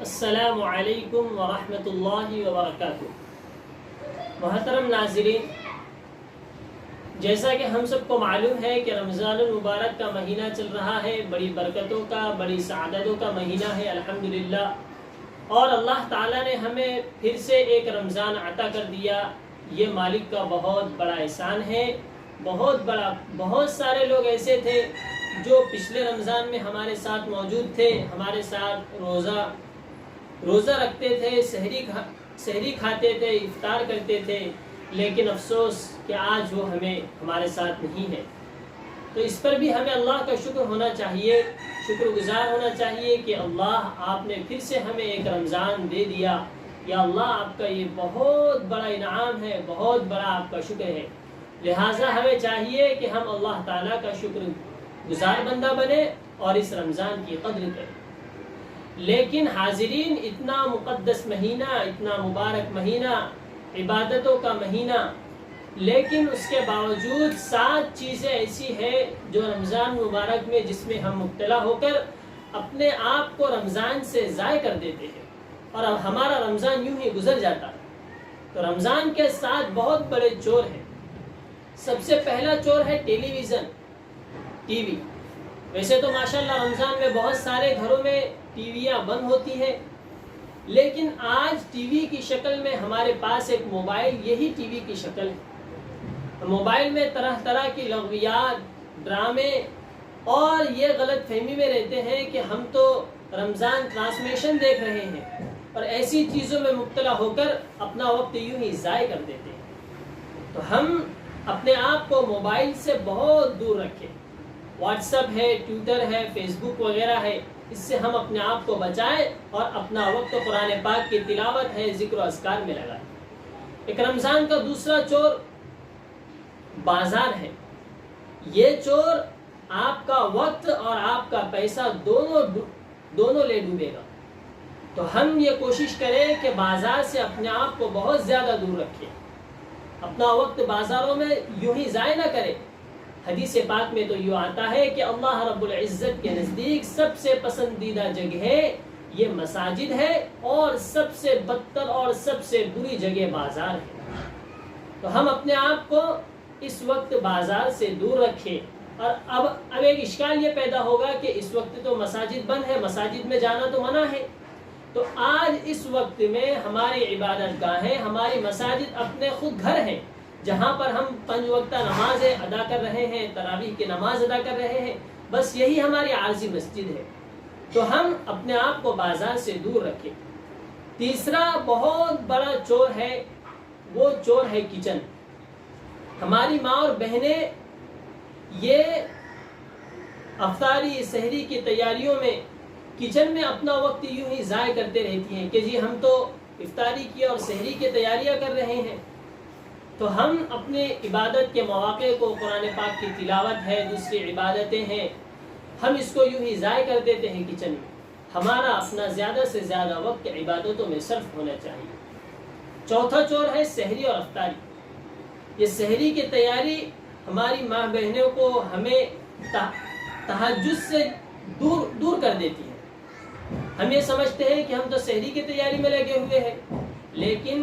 السلام علیکم ورحمۃ اللہ وبرکاتہ۔ محترم ناظرین، جیسا کہ ہم سب کو معلوم ہے کہ رمضان المبارک کا مہینہ چل رہا ہے، بڑی برکتوں کا، بڑی سعادتوں کا مہینہ ہے الحمدللہ، اور اللہ تعالیٰ نے ہمیں پھر سے ایک رمضان عطا کر دیا۔ یہ مالک کا بہت بڑا احسان ہے، بہت سارے لوگ ایسے تھے جو پچھلے رمضان میں ہمارے ساتھ موجود تھے، ہمارے ساتھ روزہ رکھتے تھے، سحری کھاتے تھے، افطار کرتے تھے، لیکن افسوس کہ آج وہ ہمارے ساتھ نہیں ہے۔ تو اس پر بھی ہمیں اللہ کا شکر ہونا چاہیے، شکر گزار ہونا چاہیے کہ اللہ آپ نے پھر سے ہمیں ایک رمضان دے دیا۔ یا اللہ، آپ کا یہ بہت بڑا انعام ہے، بہت بڑا آپ کا شکر ہے۔ لہٰذا ہمیں چاہیے کہ ہم اللہ تعالیٰ کا شکر گزار بندہ بنے اور اس رمضان کی قدر کریں۔ لیکن حاضرین، اتنا مقدس مہینہ، اتنا مبارک مہینہ، عبادتوں کا مہینہ، لیکن اس کے باوجود 7 چیزیں ایسی ہیں جو رمضان مبارک میں جس میں ہم مبتلا ہو کر اپنے آپ کو رمضان سے ضائع کر دیتے ہیں، اور اب ہمارا رمضان یوں ہی گزر جاتا ہے۔ تو رمضان کے 7 بہت بڑے چور ہیں۔ سب سے پہلا چور ہے ٹیلی ویژن، ٹی وی۔ ویسے تو ماشاءاللہ رمضان میں بہت سارے گھروں میں ٹی ویاں بند ہوتی ہیں، لیکن آج ٹی وی کی شکل میں ہمارے پاس ایک موبائل، یہی ٹی وی کی شکل ہے۔ موبائل میں طرح طرح کی لغویات، ڈرامے، اور یہ غلط فہمی میں رہتے ہیں کہ ہم تو رمضان ٹرانسمیشن دیکھ رہے ہیں، اور ایسی چیزوں میں مبتلا ہو کر اپنا وقت یوں ہی ضائع کر دیتے ہیں۔ تو ہم اپنے آپ کو موبائل سے بہت دور رکھیں۔ واٹس ایپ ہے، ٹویٹر ہے، فیس بک وغیرہ ہے، اس سے ہم اپنے آپ کو بچائیں اور اپنا وقت قرآن پاک کی تلاوت ہے، ذکر و اذکار میں لگائیں۔ ایک رمضان کا دوسرا چور بازار ہے۔ یہ چور آپ کا وقت اور آپ کا پیسہ دونوں لے ڈوبے گا۔ تو ہم یہ کوشش کریں کہ بازار سے اپنے آپ کو بہت زیادہ دور رکھیں، اپنا وقت بازاروں میں یوں ہی ضائع نہ کریں۔ حدیث پاک میں تو یوں آتا ہے کہ اللہ رب العزت کے نزدیک سب سے پسندیدہ جگہ یہ مساجد ہے، اور سب سے بدتر اور سب سے بری جگہ بازار ہے۔ تو ہم اپنے آپ کو اس وقت بازار سے دور رکھیں۔ اور اب ایک اشکال یہ پیدا ہوگا کہ اس وقت تو مساجد بند ہے، مساجد میں جانا تو منع ہے۔ تو آج اس وقت میں ہماری عبادت گاہیں، ہماری مساجد اپنے خود گھر ہیں، جہاں پر ہم 5 وقتہ نمازیں ادا کر رہے ہیں، تراویح کی نماز ادا کر رہے ہیں، بس یہی ہماری عارضی مسجد ہے۔ تو ہم اپنے آپ کو بازار سے دور رکھیں۔ تیسرا بہت بڑا چور ہے، وہ چور ہے کچن۔ ہماری ماں اور بہنیں یہ افطاری سحری کی تیاریوں میں کچن میں اپنا وقت یوں ہی ضائع کرتے رہتی ہیں کہ جی ہم تو افطاری کی اور سحری کی تیاریاں کر رہے ہیں۔ تو ہم اپنے عبادت کے مواقع کو، قرآن پاک کی تلاوت ہے، دوسری عبادتیں ہیں، ہم اس کو یوں ہی ضائع کر دیتے ہیں کچن میں۔ ہمارا اپنا زیادہ سے زیادہ وقت عبادتوں میں صرف ہونا چاہیے۔ چوتھا چور ہے سحری اور افطاری۔ یہ سحری کی تیاری ہماری ماں بہنوں کو ہمیں تہجد سے دور کر دیتی ہے۔ ہم یہ سمجھتے ہیں کہ ہم تو سحری کی تیاری میں لگے ہوئے ہیں، لیکن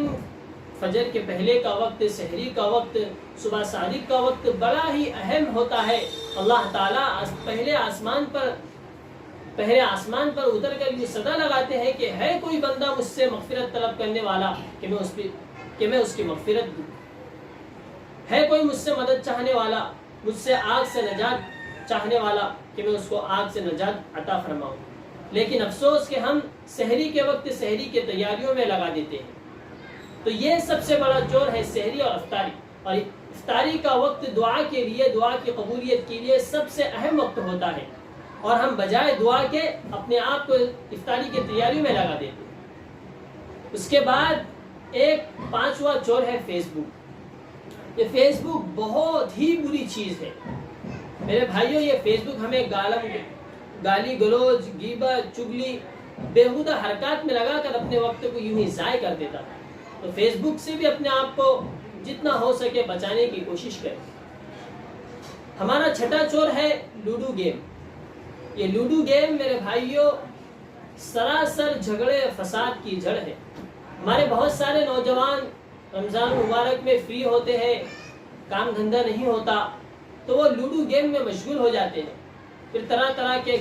فجر کے پہلے کا وقت، سحری کا وقت، صبح صادق کا وقت بڑا ہی اہم ہوتا ہے۔ اللہ تعالیٰ پہلے آسمان پر اتر کر یہ صدا لگاتے ہیں کہ ہے کوئی بندہ مجھ سے مغفرت طلب کرنے والا کہ میں اس کی مغفرت دوں، ہے کوئی مجھ سے مدد چاہنے والا، مجھ سے آگ سے نجات چاہنے والا کہ میں اس کو آگ سے نجات عطا فرماؤں۔ لیکن افسوس کہ ہم سحری کے وقت سحری کے تیاریوں میں لگا دیتے ہیں۔ تو یہ سب سے بڑا چور ہے سحری اور افطاری۔ اور افطاری کا وقت دعا کے لیے، دعا کی قبولیت کے لیے سب سے اہم وقت ہوتا ہے، اور ہم بجائے دعا کے اپنے آپ کو افطاری کی تیاری میں لگا دیتے ہیں۔ اس کے بعد ایک 5واں چور ہے فیس بک۔ یہ فیس بک بہت ہی بری چیز ہے میرے بھائیوں۔ یہ فیس بک ہمیں گالی گلوچ، غیبت، چغلی، بیہودہ حرکات میں لگا کر اپنے وقت کو یوں ہی ضائع کر دیتا ہے۔ تو فیس بک سے بھی اپنے آپ کو جتنا ہو سکے بچانے کی کوشش کریں۔ ہمارا چھٹا چور ہے لوڈو گیم۔ یہ لوڈو گیم میرے بھائیوں سراسر جھگڑے فساد کی جڑ ہے۔ ہمارے بہت سارے نوجوان رمضان مبارک میں فری ہوتے ہیں، کام دھندہ نہیں ہوتا تو وہ لوڈو گیم میں مشغول ہو جاتے ہیں، پھر طرح طرح کے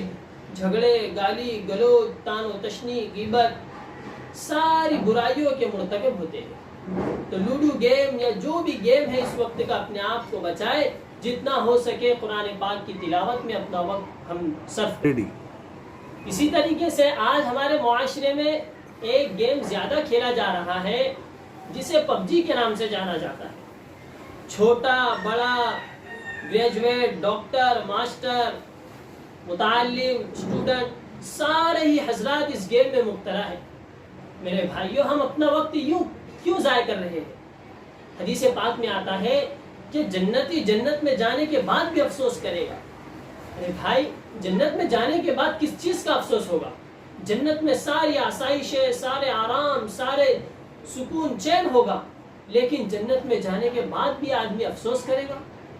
جھگڑے، گالی گلوچ، تان و تشنی، غیبت، ساری برائیوں کے مرتکب ہوتے ہیں۔ تو لوڈو گیم یا جو بھی گیم ہے اس وقت کا اپنے آپ کو بچائے، جتنا ہو سکے قرآن پاک کی تلاوت میں اپنا وقت ہم صرف کریں۔ اسی طریقے سے آج ہمارے معاشرے میں ایک گیم زیادہ کھیلا جا رہا ہے جسے پب جی کے نام سے جانا جاتا ہے۔ چھوٹا بڑا، گریجویٹ، ڈاکٹر، ماسٹر، متعلم، اسٹوڈنٹ، سارے ہی حضرات اس گیم میں مبتلا ہیں۔ میرے بھائیوں، ہم اپنا وقت یوں کیوں ضائع کر رہے ہیں؟ حدیث پاک میں آتا ہے کہ جنتی جنت میں جانے کے بعد بھی افسوس کرے گا۔ میرے بھائی، جنت میں جانے کے بعد کس چیز کا افسوس ہوگا؟ جنت میں ساری آسائشیں، سارے آرام، سارے سکون، چین ہوگا، لیکن جنت میں جانے کے بعد بھی آدمی افسوس کرے گا۔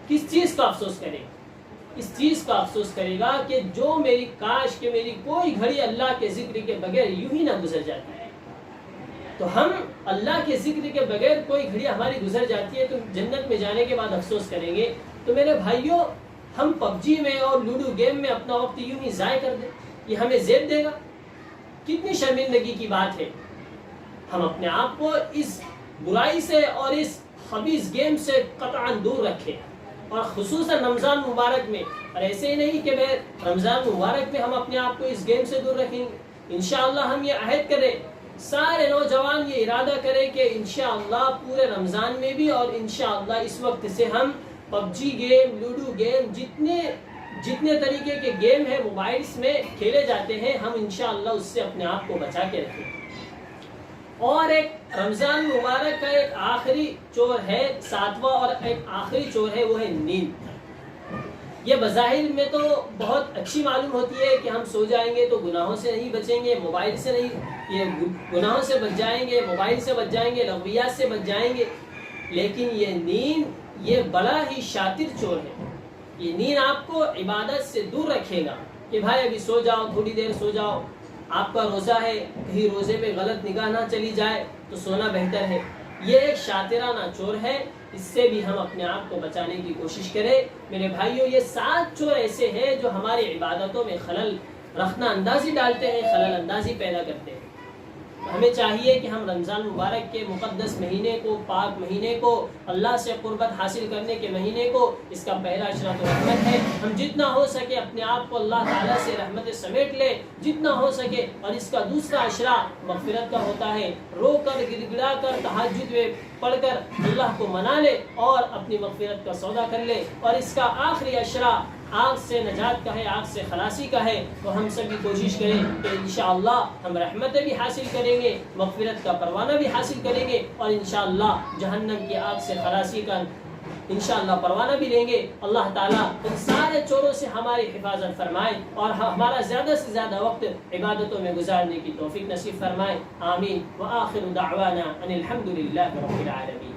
کس چیز کا افسوس کرے گا؟ اس چیز کا افسوس کرے گا کہ جو میری کاش کہ میری کوئی گھڑی اللہ کے ذکر کے بغیر یوں ہی نہ گزر جاتی ہے۔ تو ہم اللہ کے ذکر کے بغیر کوئی گھڑی ہماری گزر جاتی ہے تو جنت میں جانے کے بعد افسوس کریں گے۔ تو میرے بھائیوں، ہم پب جی میں اور لوڈو گیم میں اپنا وقت یوں ہی ضائع کر دیں، یہ ہمیں زیب دے گا؟ کتنی شرمندگی کی بات ہے۔ ہم اپنے آپ کو اس برائی سے اور اس خبیث گیم سے قطعاً دور رکھیں، اور خصوصاً رمضان مبارک میں۔ اور ایسے ہی نہیں کہ رمضان مبارک میں ہم اپنے آپ کو اس گیم سے دور رکھیں گے، انشاءاللہ ہم یہ عہد کریں، سارے نوجوان یہ ارادہ کریں کہ انشاءاللہ پورے رمضان میں بھی اور انشاءاللہ اس وقت سے ہم پب جی گیم، لوڈو گیم، جتنے طریقے کے گیم ہیں موبائلز میں کھیلے جاتے ہیں، ہم انشاءاللہ اس سے اپنے آپ کو بچا کے رکھیں۔ اور ایک رمضان مبارک کا ایک آخری چور ہے، ساتواں اور ایک آخری چور ہے، وہ ہے نیند۔ یہ بظاہر میں تو بہت اچھی معلوم ہوتی ہے کہ ہم سو جائیں گے تو گناہوں سے نہیں بچیں گے، موبائل سے نہیں، یہ گناہوں سے بچ جائیں گے، موبائل سے بچ جائیں گے، لغویات سے بچ جائیں گے، لیکن یہ نیند یہ بڑا ہی شاطر چور ہے۔ یہ نیند آپ کو عبادت سے دور رکھے گا کہ بھائی ابھی سو جاؤ، تھوڑی دیر سو جاؤ، آپ کا روزہ ہے، کہیں روزے پہ غلط نگاہ نہ چلی جائے تو سونا بہتر ہے۔ یہ ایک شاطرانہ چور ہے، اس سے بھی ہم اپنے آپ کو بچانے کی کوشش کریں۔ میرے بھائیوں، یہ 7 چور ایسے ہیں جو ہماری عبادتوں میں خلل رخنا اندازی ڈالتے ہیں، خلل اندازی پیدا کرتے ہیں۔ ہمیں چاہیے کہ ہم رمضان مبارک کے مقدس مہینے کو، پاک مہینے کو، اللہ سے قربت حاصل کرنے کے مہینے کو، اس کا پہلا اشرا تو رحمت ہے، ہم جتنا ہو سکے اپنے آپ کو اللہ تعالیٰ سے رحمت سمیٹ لے، جتنا ہو سکے۔ اور اس کا دوسرا اشرا مغفرت کا ہوتا ہے، رو کر گڑ گڑا کر تہجد میں پڑھ کر اللہ کو منا لے اور اپنی مغفرت کا سودا کر لے۔ اور اس کا آخری اشرا آگ سے نجات کا ہے، آگ سے خلاصی کا ہے۔ تو ہم سب بھی کوشش کریں کہ انشاءاللہ ہم رحمتیں بھی حاصل کریں گے، مغفرت کا پروانہ بھی حاصل کریں گے، اور انشاءاللہ جہنم کی آگ سے خلاصی کا انشاءاللہ پروانہ بھی لیں گے۔ اللہ تعالیٰ ان سارے چوروں سے ہماری حفاظت فرمائے اور ہمارا زیادہ سے زیادہ وقت عبادتوں میں گزارنے کی توفیق نصیب فرمائے۔ آمین۔ وآخر دعوانا ان الحمد للہ رب العالمین۔